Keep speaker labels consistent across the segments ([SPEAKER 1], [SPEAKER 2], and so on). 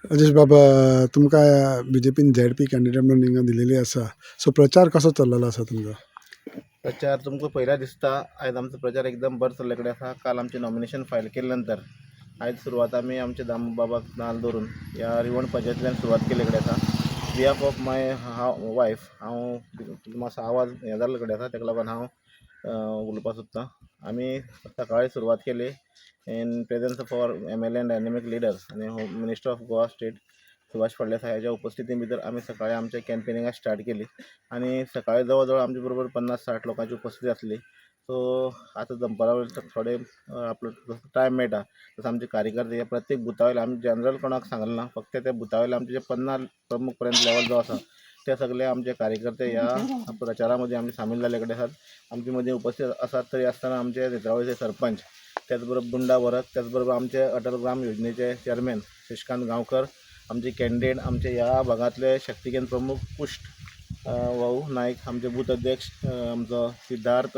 [SPEAKER 1] राजेश बाबा, तुमकां BJPन ZP candidate म्हणून हिंगा दिलेली आसा, सो प्रचार कसो चल्लेलो आसा तुमचो?
[SPEAKER 2] प्रचार तुमकां पयला दिसता आयज आमचो प्रचार एकदम बरो चल्ले कडेन आसा. काल आमचे नॉमिनेशन फायल केले नंतर आयज सुरवात आमी आमचे दामू बाबाक नाल दवरून ह्या रिवण पंचायतींतल्यान सुरवात केले कडेन आसा. बिहाफ ऑफ माय वायफ हांव मातसो आवाज हें जाल्ले कडेन आसा, ताका लागून हांव उलोवपाक सोदतां. आमी सकाळी सुरवात केली in presence of our MLA and dynamic leaders आनी home minister of Goa state Subhash Phaldesai साहेबाच्या उपस्थिती भितर आमी सकाळी आमचे कॅम्पेनिंगाक स्टार्ट केली आनी सकाळी जवळ जवळ आमचे बरोबर 50-60 लोकांची उपस्थिती आसली. सो आतां दनपारा वेळार थोडे आपलो टायम मेळटा तसो आमचे कार्यकर्ते प्रत्येक बुथा वयले आमी जनरल कोणाक सांगले ना, फक्त त्या बुथा वयले आमचे जे 50 प्रमुख पर्यंत लेवल जो आसा ते सगळे आमचे कार्यकर्ते ह्या प्रचारा मध्ये आमी सामील जाल्ले कडेन आसात. आमचे मध्ये उपस्थित आसात तरी आसतना आमचे नेत्रावळीचे सरपंच, त्याचबरोबर बुंडा भरत, त्याचबरोबर आमचे अटल ग्राम योजनेचे चेअरमॅन शशिकांत गांवकर, आमचे कॅन्डिडेट, आमचे ह्या भागातले शक्ती केंद्र प्रमुख पुष्ट वाऊ नायक, आमचे बूथ अध्यक्ष आमचो सिद्धार्थ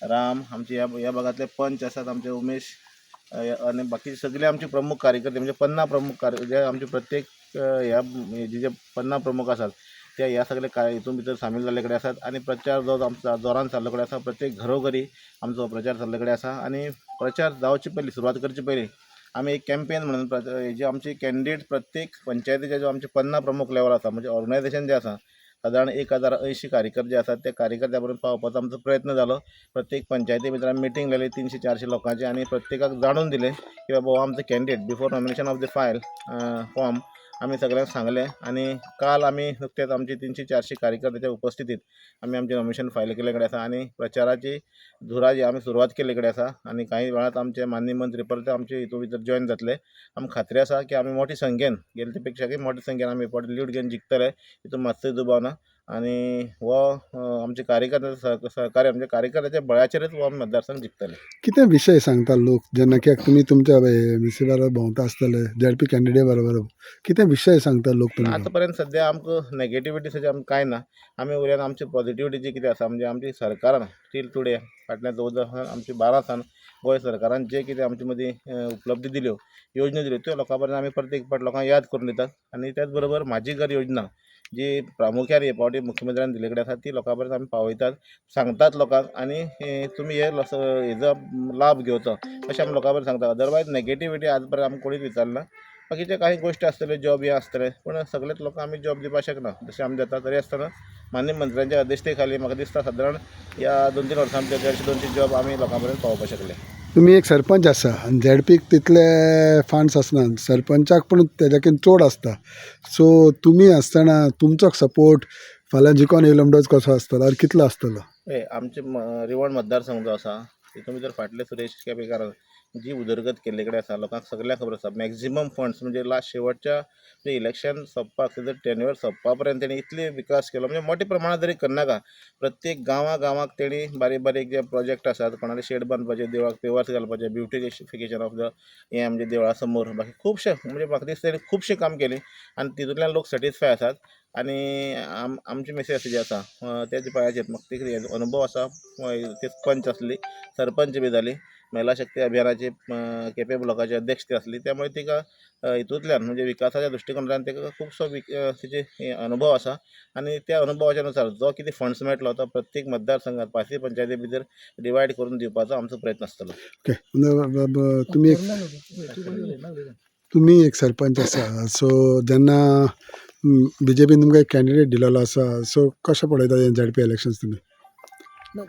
[SPEAKER 2] राम, आमचे ह्या भागातले पंच आसात आमचे उमेश आणि बाकी सगळे आमचे प्रमुख कार्यकर्ते म्हणजे 50 प्रमुख जे आमचे प्रत्येक ह्या जे 50 प्रमुख आसात ते ह्या सगळे हितून भितर सामील जाल्ले कडेन आसात. आनी प्रचार जो आमचा जोरान चालले कडेन आसा, प्रत्येक घरोघरी आमचो प्रचार चालले कडेन आसा. आनी प्रचार जावचे पयलीं सुरवात करचे पयलीं आमी एक कॅम्पेन म्हणून जे आमचे कॅन्डिडेट प्रत्येक पंचायतीचे जो आमचे 50 प्रमुख लेवल आसा म्हणजे ऑर्गनायझेशन जे आसा साधारण 1080 कार्यकर्ते जे आसात ते कार्यकर्त्या पर्यंत पावपाचो आमचो प्रयत्न जालो. प्रत्येक पंचायती भितर आमी मिटींग लायली 300-400 लोकांची आनी प्रत्येकाक जाणून दिले की बाबा हो आमचो candidate before nomination of the file form आमी सगळ्यांक सांगले. आनी काल आमी नुकतेच आमची 300-400 कार्यकर्त्याच्या उपस्थितीत आमी आमचे नॉमिनेशन फायल केले कडेन आसा आनी प्रचाराची धुरा जी आमी सुरवात केले कडेन आसा. आनी काही वेळात आमचे माननीय मंत्री परत आमचे हितून भितर जॉईन जातले. आमकां खात्री आसा की आमी मोठी संख्येन गेले ते पेक्षाय मोठ्या संख्येन आमी फावटी लीड घेवन जिखतले, हितून मातसोय दुबाव ना. आनी हो आमचे कार्यकर्ते सहकार्य म्हणजे कार्यकर्त्याच्या बळाचेरच हो आमी मतदारसंघ जिखतले.
[SPEAKER 1] कितें विशय सांगता लोक जेन्ना कित्याक तुमी तुमच्या मिसी बरोबर भोंवता आसतले, ZP कॅन्डिडेट बरोबर कितें विशय सांगता लोक तुमकां?
[SPEAKER 2] आतां पर्यंत सद्या आमकां नेगेटिविटी सद्या आमकां कांय ना. आमी उलयन आमची पॉझिटिविटी जी कितें आसा म्हणजे आमची सरकारान टील टुडे फाटल्या 14 आमची 12 सावन गोंय सरकारान जे कितें आमचे मदीं उपलब्धी दिल्यो, योजना दिल्यो त्यो लोकां पर्यंत आमी प्रत्येक फावट लोकांक याद करून दितात. आनी त्याच बरोबर म्हाजी घर योजना जी प्रामुख्यान हे फावटी मुख्यमंत्र्यान दिले कडेन आसा ती लोकां पर्यंत आमी पावयतात, सांगतात लोकांक. आनी तुमी हेजो लाभ घेवचो अशें आमी लोकां पर्यंत सांगता. अदरवायज नेगेटिविटी आज पर्यंत आमकां कोणीच विचारना. बाकीचे काही गोष्टी आसतल्यो जॉब हे आसतले पूण सगळेच लोकांक आमी जॉब दिवपाक शकना. जशें आमी जाता तरी आसतना माननीय मंत्र्यांच्या अध्यक्षते खाली म्हाका दिसता सादारण ह्या 2-3 वर्सां भितर 150-200 जॉब आमी लोकां पर्यंत पावोवपाक शकले.
[SPEAKER 1] तुमी एक सरपंच आसा आनी ZPक तितले फंड्स आसना, सरपंचाक पूण तेज्याकीन चड आसता. सो तुमी आसतना तुमचो सपोर्ट फाल्यां जिखोन येयलो म्हणटच कसो आसतलो आनी कितलो आसतलो?
[SPEAKER 2] आमचे रिवण मतदारसंघ जो आसा तितून भितर फाटले सुरेश केपेकारान जी उदरगत केल्ले कडेन आसा लोकांक सगळ्यांक खबर आसा. मॅक्झिमम फंड्स म्हणजे लास्ट शेवटच्या जे इलेक्शन सोंपपाक तेजो टेन्युअर सोंपपा पर्यंत तेणी इतली विकास केलो म्हणजे मोठ्या प्रमाणात जरी करनाका प्रत्येक गांवाक तेणी बारीक बारीक जे प्रोजेक्ट आसात, कोणाले शेड बांदपाचे, देवळाक पेवर्स घालपाचे, ब्युटिफिकेशन ऑफ द हें म्हणजे देवळा समोर बाकी खुबशे म्हणजे म्हाका दिसता तेणी खुबशें काम केलें आनी तितूंतल्यान लोक सॅटिस्फाय आसात. आनी आमची मेसेज जी आसा तेच पायाचेर म्हाका कितें अनुभव आसा. ते पंच आसली, सरपंच बी जाली, महिला शक्ती अभियानाचे केपें ब्लॉकाचे अध्यक्ष ती आसली. त्यामुळे तिका हितूंतल्यान म्हणजे विकासाच्या दृश्टिकोनांतल्यान तिका खुबसो तिचे अनुभव आसा. आनी त्या अनुभवाच्या अनुसार जो कितें फंड्स मेळटलो तो प्रत्येक मतदारसंघात 5 पंचायती भितर डिवायड करून दिवपाचो आमचो प्रयत्न आसतलो.
[SPEAKER 1] ओके, तुमी एक सरपंच आसा, सो जेन्ना BJPन तुमकां एक कॅन्डिडेट दिलेलो आसा, सो कशें पळयता ZP इलेक्शन्स तुमी?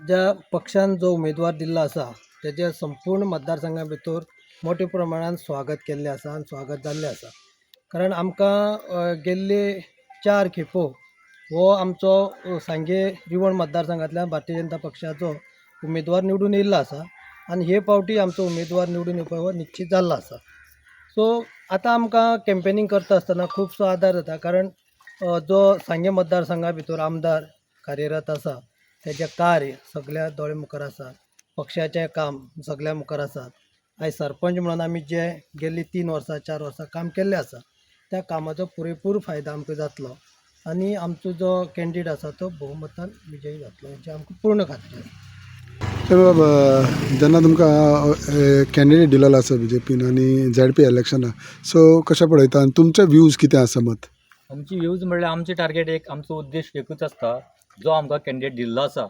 [SPEAKER 3] ज्या पक्षान जो उमेदवार दिल्लो आसा तेजे संपूर्ण मतदारसंघा भितर मोठ्या प्रमाणात स्वागत केल्लें आसा आनी स्वागत जाल्लें आसा. कारण आमकां गेल्ले 4 खेपो हो आमचो सांगे रिवण मतदारसंघांतल्यान भारतीय जनता पक्षाचो उमेदवार निवडून येयल्लो आसा. आनी हे फावटी आमचो उमेदवार निवडून येवपा हो निश्चित जाल्लो आसा. सो आतां आमकां कॅम्पेनींग करता आसतना खुबसो आदार जाता, कारण जो सांगे मतदारसंघा भितर आमदार कार्यरत आसा तेजें कार्य सगळ्या दोळे मुखार आसा, पक्षाचें काम सगळ्या मुखार आसा. आयज सरपंच म्हणून आमी जे गेल्लीं 3 वर्सां 4 वर्सां काम केल्लें आसा त्या कामाचो पुरेपूर फायदो आमकां जातलो आनी आमचो जो कॅन्डिडेट आसा तो भोवमतान विजयी जातलो हेची आमकां पूर्ण खात्री आसा.
[SPEAKER 1] तर बाबा जेन्ना तुमकां कॅन्डिडेट दिलेलो आसा BJPन आनी ZP इलेक्शनां, सो कशें पळयता आनी तुमचे व्ह्यूज कितें आसा मत?
[SPEAKER 4] आमची व्ह्यूज म्हणल्यार आमचे टार्गेट आमचो उद्देश एकूच आसता, जो आमकां कॅन्डिडेट दिल्लो आसा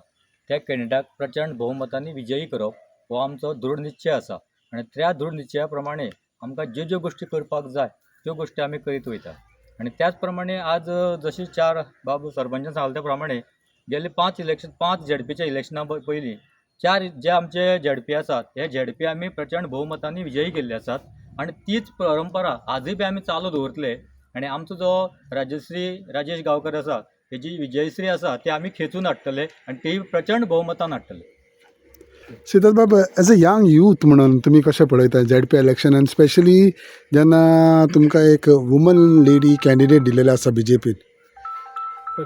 [SPEAKER 4] त्या कॅन्डिडेटाक प्रचंड भोवमतांनी विजयी करप हो आमचो दृढ निश्चय आसा. आनी त्या दृढ निश्चया प्रमाणे आमकां ज्यो गोश्टी करपाक जाय त्यो गोश्टी आमी करीत वयता. आनी त्याच प्रमाणे आज जशी 4 बाब सरपंचान सांगले त्या प्रमाणे गेले 5 ZPच्या इलेक्शना पयलीं 4 जे आमचे ZP आसात हे ZP आमी प्रचंड भोवमतांनी विजयी केल्ले आसात. आनी तीच परंपरा आजूय बी आमी चालू दवरतले. आनी आमचो जो राजश्री राजेश गांवकर आसा हेजी विजयश्री आसा ती आमी खेचून हाडटले आनी ती प्रचंड भोवमतान हाडटले.
[SPEAKER 1] सिद्धार्थ बाब, एज अ यंग यूथ म्हणून तुमी कशें पळयता ZP इलेक्शनान, स्पेशली जेन्ना तुमकां एक वुमन लेडी कॅन्डिडेट दिलेलो आसा BJPन?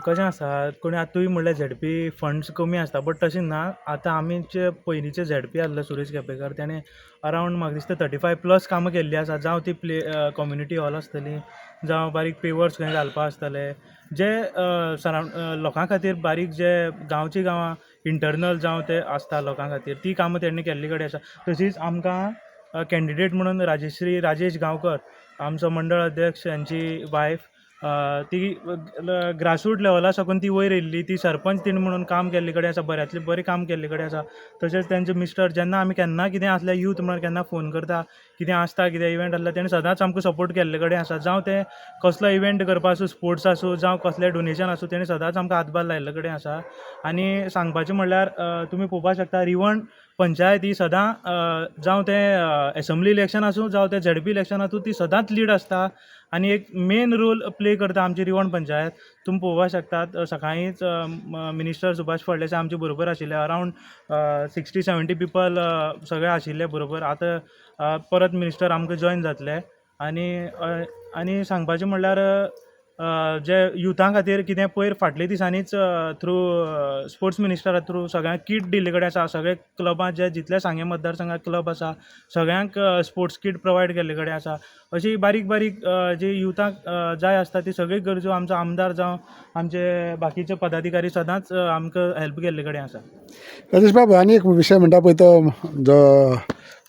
[SPEAKER 5] कशें आसा, कोणी आतांय म्हणल्यार ZP फंड्स कमी आसता, बट तशें ना. आतां आमी जे पयलींचे ZP आसले सुरेश केपेकर त्याने अरावंड म्हाका दिसता 35+ कामां केल्लीं आसा. जावं ती कम्युनिटी हॉल आसतली, जावं बारीक पेवर्स खंय घालपा आसतले, जे लोकां खातीर बारीक जे गांवची गांवां इंटरनल जावं ते आसता लोकां खातीर ती कामां तेणी केल्ली कडेन आसा. तशीच आमकां कॅन्डिडेट म्हणून राजश्री राजेश गांवकर आमचो मंडळ अध्यक्ष यांची वायफ, ती ग्रासरूट लेवला साकून ती वयर येयल्ली, ती सरपंच तिणे म्हणून काम केल्ले कडेन आसा, बऱ्यांतली बरें काम केल्ले कडेन आसा. तशेंच तेंचे मिस्टर, जेन्ना आमी केन्ना कितें आसल्यार यूथ म्हणून केन्ना फोन करता, कितें आसता कितें इव्हेंट आसल्यार तेणें सदांच आमकां सपोर्ट केल्ले कडेन आसा. जावं ते कसलो इव्हेंट करपा आसूं, स्पोर्ट्स आसूं, जावं कसलें डोनेशन आसूं, तेणें सदांच आमकां हातभार लायिल्ले कडेन आसा. आनी सांगपाचें म्हणल्यार तुमी पळोवपाक शकता रिवण पंचायत ही सदां जावं ते एसेंब्ली इलेक्शन आसूं जावं ते ZP इलेक्शन आसूं ती सदांच लीड आसता आनी एक मेन रोल प्ले करता आमची रिवण पंचायत. तुमी पळोवपाक शकतात सकाळींच मिनिस्टर सुभाष फळदेसाय आमचे बरोबर आशिल्ले, अरावंड 60-70 पीपल सगळे आशिल्ले बरोबर. आतां परत मिनिस्टर आमकां जॉयन जातले. आनी सांगपाचें म्हणल्यार जे युथां खातीर कितें पयर फाटल्या दिसांनीच थ्रू स्पोर्ट्स मिनिस्टरा थ्रू सगळ्यांक किट दिल्ले कडेन आसा. सगळे क्लबां जे जितले सांगे मतदारसंघात क्लब आसा सगळ्यांक स्पोर्ट्स किट प्रोवायड केल्ले कडेन आसा. अशी बारीक बारीक जी युथाक जाय आसता ती सगळी गरजो आमचो आमदार जावं आमचे बाकीचे पदाधिकारी सदांच आमकां हेल्प केल्ले कडेन आसा.
[SPEAKER 1] राजेश बाब, आनी एक विशय म्हणटा पळय तो जो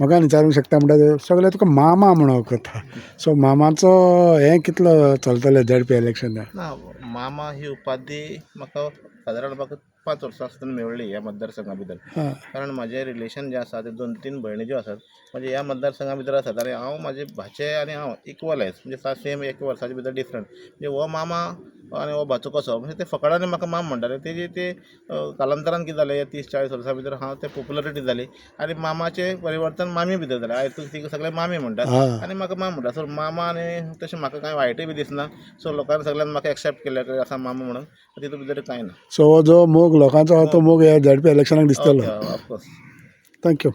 [SPEAKER 1] म्हाका विचारूंक शकता म्हणटा ते सगळे तुका मामा म्हणून करता. सो मामाचो हें कितलो चलतलें ZP इलेक्शनाक?
[SPEAKER 2] ना, मामा ही उपाधी म्हाका सादारण म्हाका 5 वर्सां आसतना मेळ्ळी ह्या मतदारसंघा भितर. कारण म्हजें रिलेशन जें आसा ते 2-3 भयणी ज्यो आसात म्हणजे ह्या मतदारसंघा भितर आसात आनी हांव म्हाजे भाचे आनी हांव इक्वलायज म्हणजे सेम 1 वर्साच्या भितर डिफरंट. म्हणजे हो मामा आनी हो भाचो कसो म्हणजे ते फकाडांनी म्हाका माम म्हणटाले. तेजी ते कालांतरान कितें जालें 30-40 वर्सां भितर हांव ते पॉप्युलरिटी जाली आनी मामाचें परिवर्तन मामी भितर जालें. आयज तिका सगळे मामी म्हणटात आनी म्हाका माम म्हणटा. सो मामा आनी तशें म्हाका कांय वायटूय बी दिसना. सो लोकांनी सगळ्यांनी म्हाका एक्सेप्ट केल्ले आसा मामा म्हणून, तितूंत भितर कांय ना.
[SPEAKER 1] सो जो मोग लोकांचो तो मोग ह्या ZP इलेक्शनाक दिसतलो.
[SPEAKER 2] ऑफकोर्स.
[SPEAKER 1] थँक्यू.